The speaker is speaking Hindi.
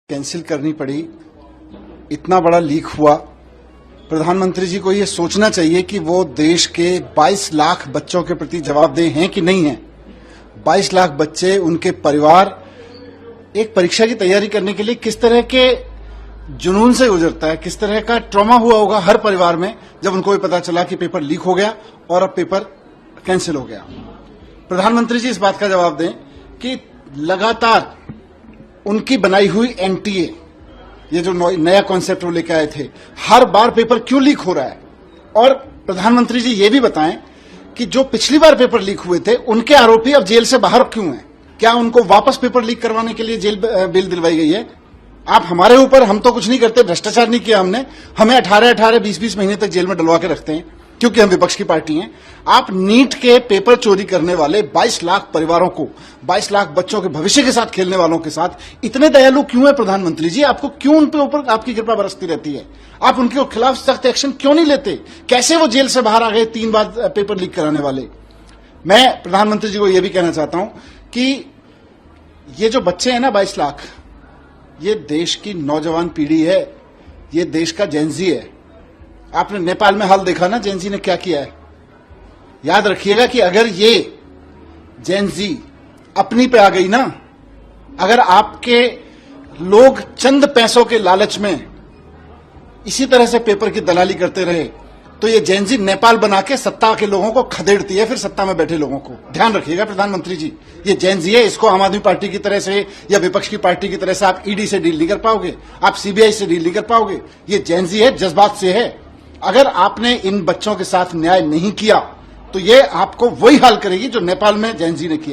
कैंसिल करनी पड़ी। इतना बड़ा लीक हुआ, प्रधानमंत्री जी को ये सोचना चाहिए कि वो देश के 22 लाख बच्चों के प्रति जवाबदेह हैं कि नहीं हैं। 22 लाख बच्चे, उनके परिवार एक परीक्षा की तैयारी करने के लिए किस तरह के जुनून से गुजरता है, किस तरह का ट्रॉमा हुआ होगा हर परिवार में जब उनको ये पता चला कि पेपर लीक हो गया और अब पेपर कैंसिल हो गया। प्रधानमंत्री जी इस बात का जवाब दें कि लगातार उनकी बनाई हुई एनटीए, ये जो नया कॉन्सेप्ट वो लेकर आए थे, हर बार पेपर क्यों लीक हो रहा है। और प्रधानमंत्री जी ये भी बताएं कि जो पिछली बार पेपर लीक हुए थे उनके आरोपी अब जेल से बाहर क्यों हैं। क्या उनको वापस पेपर लीक करवाने के लिए जेल बेल दिलवाई गई है। आप हमारे ऊपर, हम तो कुछ नहीं करते, भ्रष्टाचार नहीं किया हमने, हमें 18-18, 20-20 महीने तक जेल में डलवा के रखते हैं क्योंकि हम विपक्ष की पार्टी हैं। आप नीट के पेपर चोरी करने वाले 22 लाख परिवारों को, 22 लाख बच्चों के भविष्य के साथ खेलने वालों के साथ इतने दयालु क्यों है प्रधानमंत्री जी। आपको क्यों उन पे ऊपर आपकी कृपा बरसती रहती है। आप उनके खिलाफ सख्त एक्शन क्यों नहीं लेते। कैसे वो जेल से बाहर आ गए 3 बार पेपर लीक कराने वाले। मैं प्रधानमंत्री जी को यह भी कहना चाहता हूं कि ये जो बच्चे हैं ना 22 लाख, ये देश की नौजवान पीढ़ी है, ये देश का जेनजी है। आपने नेपाल में हाल देखा ना जेनजी ने क्या किया है। याद रखिएगा कि अगर ये जेनजी अपनी पे आ गई ना, अगर आपके लोग चंद पैसों के लालच में इसी तरह से पेपर की दलाली करते रहे तो ये जेनजी नेपाल बना के सत्ता के लोगों को खदेड़ती है, फिर सत्ता में बैठे लोगों को। ध्यान रखिएगा प्रधानमंत्री जी, ये जेनजी है, इसको आम आदमी पार्टी की तरह से या विपक्ष की पार्टी की तरह से आप ईडी से डील नहीं कर पाओगे, आप सीबीआई से डील नहीं कर पाओगे। ये जेनजी है, जज्बात से है। अगर आपने इन बच्चों के साथ न्याय नहीं किया तो ये आपको वही हाल करेगी जो नेपाल में जेनजी ने किया।